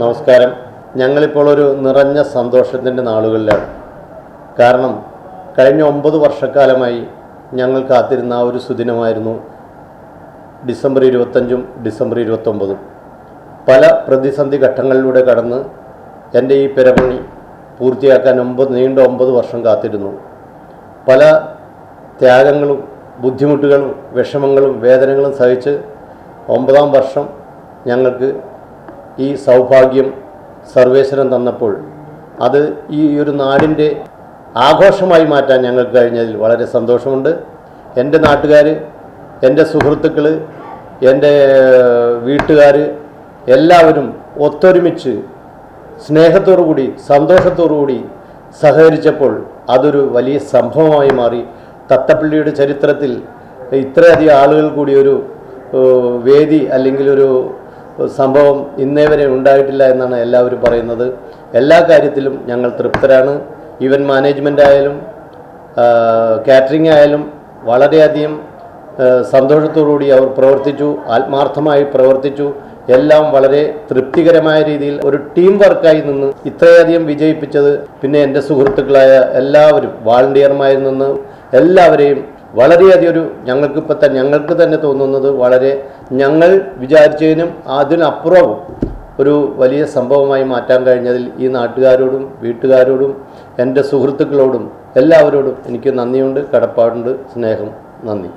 നമസ്കാരം. ഞങ്ങളിപ്പോൾ ഒരു നിറഞ്ഞ സന്തോഷത്തിൻ്റെ നാളുകളിലാണ്. കാരണം കഴിഞ്ഞ 9 വർഷക്കാലമായി ഞങ്ങൾ കാത്തിരുന്ന ആ ഒരു സുദിനമായിരുന്നു ഡിസംബർ 25 ഡിസംബർ 29. പല പ്രതിസന്ധി ഘട്ടങ്ങളിലൂടെ കടന്ന് എൻ്റെ ഈ പെരപണി പൂർത്തിയാക്കാൻ നീണ്ട 9 വർഷം കാത്തിരുന്നു. പല ത്യാഗങ്ങളും ബുദ്ധിമുട്ടുകളും വിഷമങ്ങളും വേദനകളും സഹിച്ച് 9ാം വർഷം ഞങ്ങൾക്ക് ഈ സൗഭാഗ്യം സർവേശ്വരൻ തന്നപ്പോൾ അത് ഈ ഒരു നാടിൻ്റെ ആഘോഷമായി മാറ്റാൻ ഞങ്ങൾക്ക് കഴിഞ്ഞതിൽ വളരെ സന്തോഷമുണ്ട്. എൻ്റെ നാട്ടുകാർ, എൻ്റെ സുഹൃത്തുക്കൾ, എൻ്റെ വീട്ടുകാർ എല്ലാവരും ഒത്തൊരുമിച്ച് സ്നേഹത്തോടു കൂടി സന്തോഷത്തോടു കൂടി സഹകരിച്ചപ്പോൾ അതൊരു വലിയ സംഭവമായി മാറി. തത്തപ്പള്ളിയുടെ ചരിത്രത്തിൽ ഇത്രയധികം ആളുകൾ കൂടി ഒരു വേദി അല്ലെങ്കിൽ ഒരു സംഭവം ഇന്നേ വരെ ഉണ്ടായിട്ടില്ല എന്നാണ് എല്ലാവരും പറയുന്നത്. എല്ലാ കാര്യത്തിലും ഞങ്ങൾ തൃപ്തരാണ്. ഇവൻറ്റ് മാനേജ്മെൻ്റ് ആയാലും കാറ്ററിംഗ് ആയാലും വളരെയധികം സന്തോഷത്തോടുകൂടി അവർ പ്രവർത്തിച്ചു, ആത്മാർത്ഥമായി പ്രവർത്തിച്ചു. എല്ലാം വളരെ തൃപ്തികരമായ രീതിയിൽ ഒരു ടീം വർക്കായി നിന്ന് ഇത്രയധികം വിജയിപ്പിച്ചത് പിന്നെ എൻ്റെ സുഹൃത്തുക്കളായ എല്ലാവരും വാളണ്ടിയർമാരിൽ നിന്ന് എല്ലാവരെയും വളരെയധികം ഞങ്ങൾക്ക് തന്നെ തോന്നുന്നത് വളരെ ഞങ്ങൾ വിചാരിച്ചതിനും അതിനപ്പുറവും ഒരു വലിയ സംഭവമായി മാറ്റാൻ കഴിഞ്ഞതിൽ ഈ നാട്ടുകാരോടും വീട്ടുകാരോടും എൻ്റെ സുഹൃത്തുക്കളോടും എല്ലാവരോടും എനിക്ക് നന്ദിയുണ്ട്, കടപ്പാടുണ്ട്, സ്നേഹം. നന്ദി.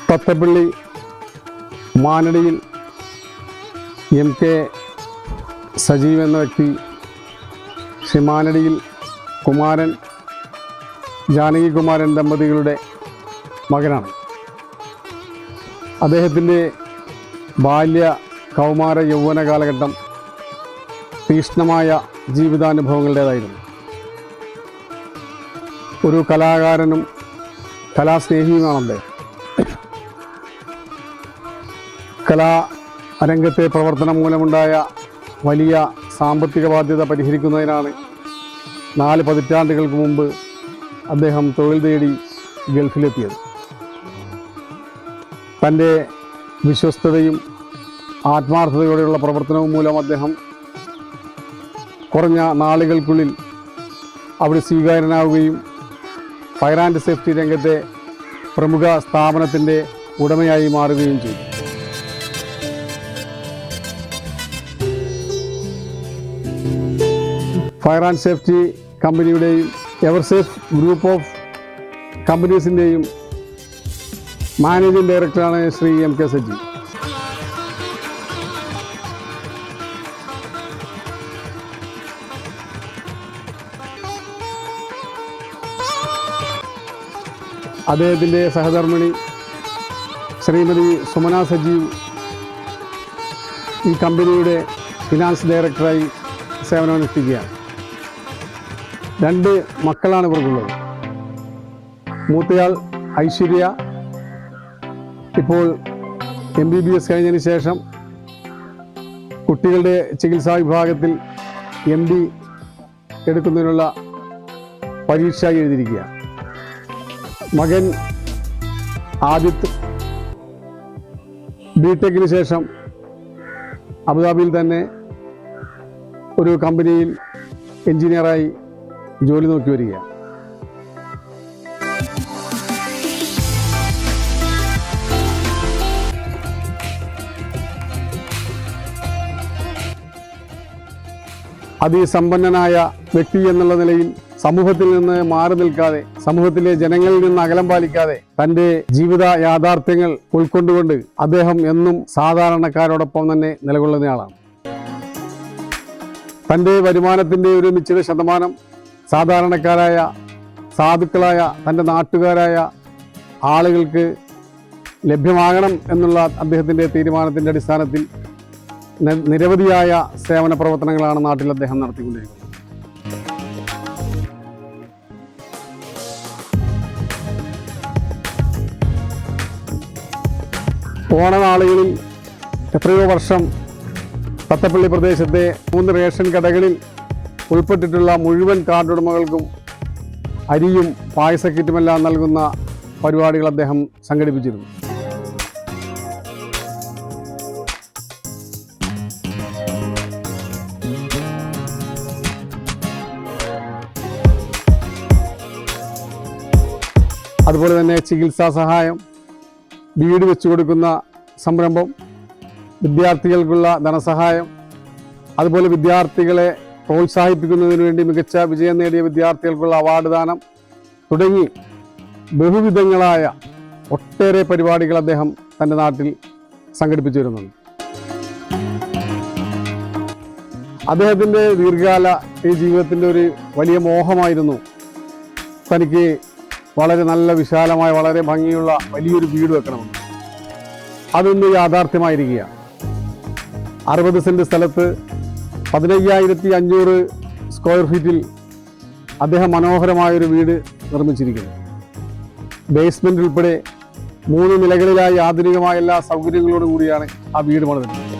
തത്തപ്പള്ളി മാനടിയിൽ MK സജീവ് എന്ന വ്യക്തി ശ്രീ മാനടിയിൽ കുമാരൻ ജാനകി കുമാരൻ ദമ്പതികളുടെ മകനാണ്. അദ്ദേഹത്തിൻ്റെ ബാല്യ കൗമാര യൗവന കാലഘട്ടം തീക്ഷ്ണമായ ജീവിതാനുഭവങ്ങളുടേതായിരുന്നു. ഒരു കലാകാരനും കലാസ്നേഹിയുമാണ് അദ്ദേഹം. കലാരംഗത്തെ പ്രവർത്തനം മൂലമുണ്ടായ വലിയ സാമ്പത്തിക ബാധ്യത പരിഹരിക്കുന്നതിനാണ് 4 പതിറ്റാണ്ടുകൾക്ക് മുമ്പ് അദ്ദേഹം തൊഴിൽ തേടി ഗൾഫിലെത്തിയത്. തൻ്റെ വിശ്വസ്തതയും ആത്മാർത്ഥതയോടെയുള്ള പ്രവർത്തനവും മൂലം അദ്ദേഹം കുറഞ്ഞ നാളുകൾക്കുള്ളിൽ അവിടെ സ്വീകാര്യനാവുകയും ഫയർ ആൻഡ് സേഫ്റ്റി രംഗത്തെ പ്രമുഖ സ്ഥാപനത്തിൻ്റെ ഉടമയായി മാറുകയും ചെയ്തു. ഫയർ ആൻഡ് സേഫ്റ്റി കമ്പനിയുടെയും എവർസേഫ് ഗ്രൂപ്പ് ഓഫ് കമ്പനീസിൻ്റെയും മാനേജിംഗ് ഡയറക്ടറാണ് ശ്രീ എം കെ സജി. അദ്ദേഹത്തിൻ്റെ സഹധർമ്മിണി ശ്രീമതി സുമന സജീവ് ഈ കമ്പനിയുടെ ഫിനാൻസ് ഡയറക്ടറായി സേവനമനുഷ്ഠിക്കുകയാണ്. 2 മക്കളാണ് ഇവർക്കുള്ളത്. മൂത്തയാൾ ഐശ്വര്യ ഇപ്പോൾ MBBS കഴിഞ്ഞതിന് ശേഷം കുട്ടികളുടെ ചികിത്സാ വിഭാഗത്തിൽ MD എടുക്കുന്നതിനുള്ള പരീക്ഷ എഴുതിയിരിക്കുകയാണ്. മകൻ ആദിത്യ BTechന് ശേഷം അബുദാബിയിൽ തന്നെ ഒരു കമ്പനിയിൽ എഞ്ചിനീയറായി ജോലി നോക്കി വരികയാണ്. അതിസമ്പന്നനായ വ്യക്തി എന്നുള്ള നിലയിൽ സമൂഹത്തിൽ നിന്ന് മാറി നിൽക്കാതെ, സമൂഹത്തിലെ ജനങ്ങളിൽ നിന്ന് അകലം പാലിക്കാതെ തൻ്റെ ജീവിത യാഥാർത്ഥ്യങ്ങൾ ഉൾക്കൊണ്ടുകൊണ്ട് അദ്ദേഹം എന്നും സാധാരണക്കാരോടൊപ്പം തന്നെ നിലകൊള്ളുന്നയാളാണ്. തൻ്റെ വരുമാനത്തിൻ്റെ ഒരു നിശ്ചിത ശതമാനം സാധാരണക്കാരായ സാധുക്കളായ തൻ്റെ നാട്ടുകാരായ ആളുകൾക്ക് ലഭ്യമാകണം എന്നുള്ള അദ്ദേഹത്തിൻ്റെ തീരുമാനത്തിൻ്റെ അടിസ്ഥാനത്തിൽ നിരവധിയായ സേവന പ്രവർത്തനങ്ങളാണ് നാട്ടിൽ അദ്ദേഹം നടത്തിക്കൊണ്ടിരിക്കുന്നത്. ഓണനാളുകളിൽ എത്രയോ വർഷം തത്തപ്പള്ളി പ്രദേശത്തെ 3 റേഷൻ കടകളിൽ ഉൾപ്പെട്ടിട്ടുള്ള മുഴുവൻ കാർഡുടമകൾക്കും അരിയും പായസക്കിറ്റുമെല്ലാം നൽകുന്ന പരിപാടികൾ അദ്ദേഹം സംഘടിപ്പിച്ചിരുന്നു. അതുപോലെ തന്നെ ചികിത്സാ സഹായം, വീട് വെച്ചു കൊടുക്കുന്ന സംരംഭം, വിദ്യാർത്ഥികൾക്കുള്ള ധനസഹായം, അതുപോലെ വിദ്യാർത്ഥികളെ പ്രോത്സാഹിപ്പിക്കുന്നതിന് വേണ്ടി മികച്ച വിജയം നേടിയ വിദ്യാർത്ഥികൾക്കുള്ള അവാർഡ് ദാനം തുടങ്ങി ബഹുവിധങ്ങളായ ഒട്ടേറെ പരിപാടികൾ അദ്ദേഹം തൻ്റെ നാട്ടിൽ സംഘടിപ്പിച്ചു വരുന്നുണ്ട്. അദ്ദേഹത്തിൻ്റെ ദീർഘകാല ഈ ജീവിതത്തിൻ്റെ ഒരു വലിയ മോഹമായിരുന്നു തനിക്ക് വളരെ നല്ല വിശാലമായ, വളരെ ഭംഗിയുള്ള വലിയൊരു വീട് വെക്കണമെന്ന്. അതൊന്ന് യാഥാർത്ഥ്യമായിരിക്കുകയാണ്. 60 സെൻറ്റ് സ്ഥലത്ത് 15,500 സ്ക്വയർ ഫീറ്റിൽ അദ്ദേഹം മനോഹരമായൊരു വീട് നിർമ്മിച്ചിരിക്കുന്നു. ബേസ്മെൻ്റ് ഉൾപ്പെടെ 3 നിലകളിലായി ആധുനികമായ എല്ലാ സൗകര്യങ്ങളോടും കൂടിയാണ് ആ വീട് പണിതിട്ടുള്ളത്.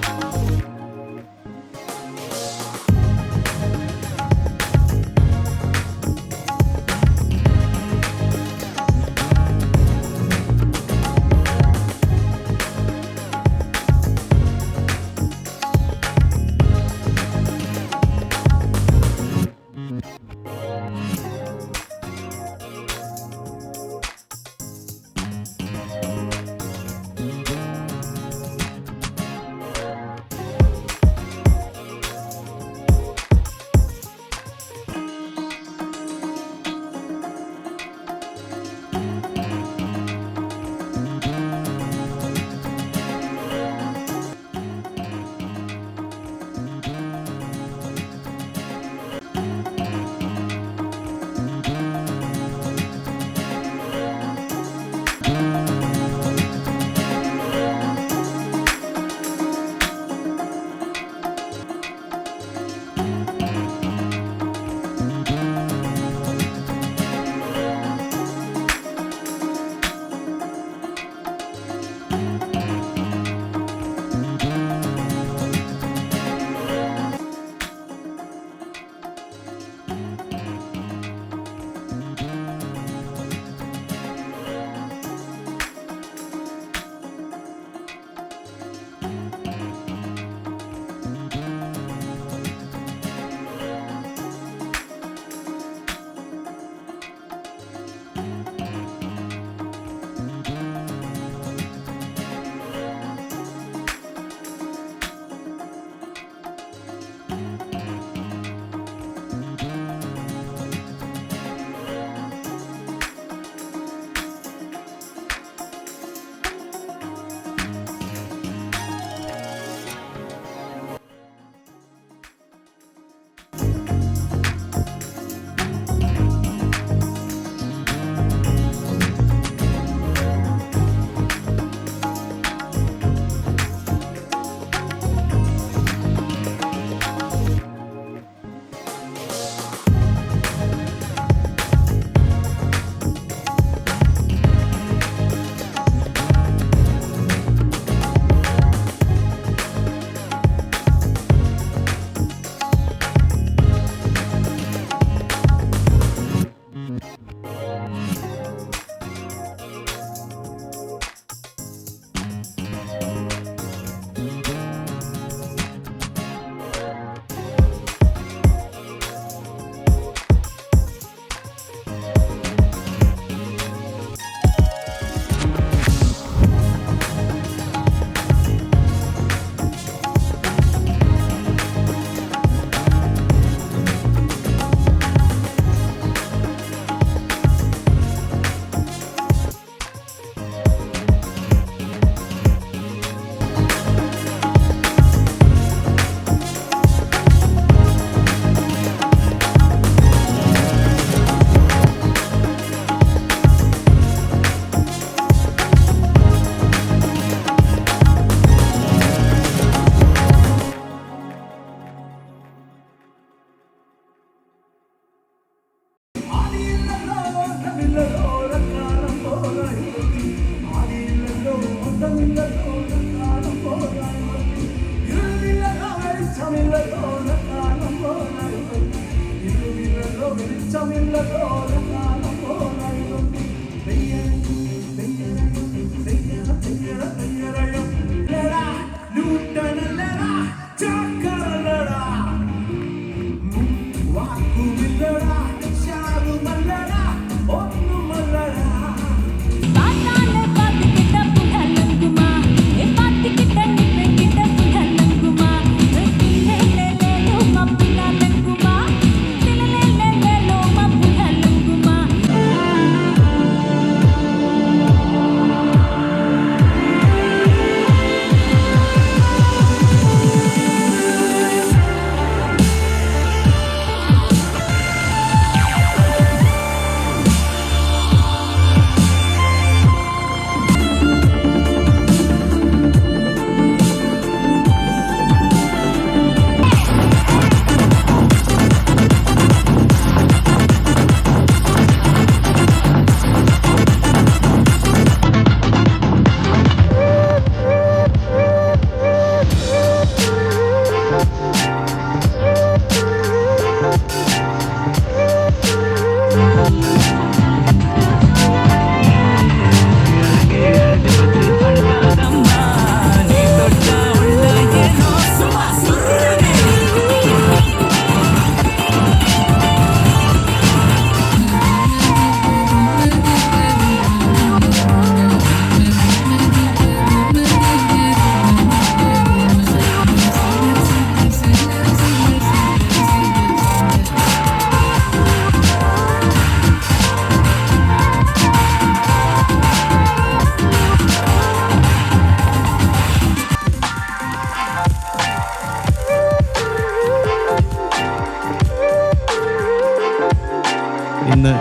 ഇന്ന്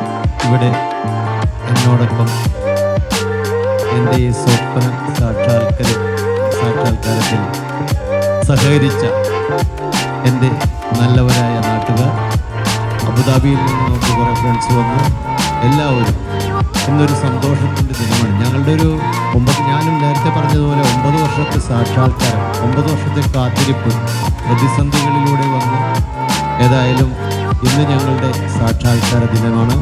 ഇവിടെ എന്നോടൊപ്പം എൻ്റെ ഈ സ്വപ്ന സാക്ഷാത്കാരത്തിൽ സഹകരിച്ച എൻ്റെ നല്ലവരായ നാട്ടുകാർ, അബുദാബിയിൽ നിന്ന് നമുക്ക് കുറേ ഫ്രണ്ട്സ് വന്നു, എല്ലാവരും ഇന്നൊരു സന്തോഷത്തിൻ്റെ ദിനമാണ്. ഞങ്ങളുടെ ഒരു ഞാനും നേരത്തെ പറഞ്ഞതുപോലെ 9 വർഷത്തെ സാക്ഷാത്കാരം, 9 വർഷത്തെ കാത്തിരിപ്പ്, പ്രതിസന്ധികളിലൂടെ വന്ന് ഏതായാലും ഇന്ന് ഞങ്ങളുടെ സാക്ഷാത്കാര ദിനമാണ്,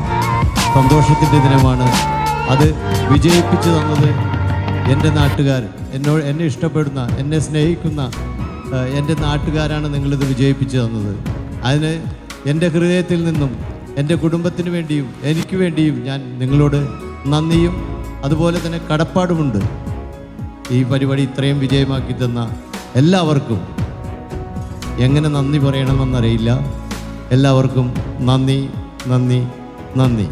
സന്തോഷത്തിൻ്റെ ദിനമാണ്. അത് വിജയിപ്പിച്ചു തന്നത് എൻ്റെ നാട്ടുകാർ, എന്നെ ഇഷ്ടപ്പെടുന്ന, എന്നെ സ്നേഹിക്കുന്ന എൻ്റെ നാട്ടുകാരാണ് നിങ്ങളിത് വിജയിപ്പിച്ചു തന്നത്. അതിന് എൻ്റെ ഹൃദയത്തിൽ നിന്നും എൻ്റെ കുടുംബത്തിന് വേണ്ടിയും എനിക്ക് വേണ്ടിയും ഞാൻ നിങ്ങളോട് നന്ദിയും അതുപോലെ തന്നെ കടപ്പാടുമുണ്ട്. ഈ പരിപാടി ഇത്രയും വിജയമാക്കി തന്ന എല്ലാവർക്കും എങ്ങനെ നന്ദി പറയണമെന്നറിയില്ല. എല്ലാവർക്കും നന്ദി നന്ദി നന്ദി.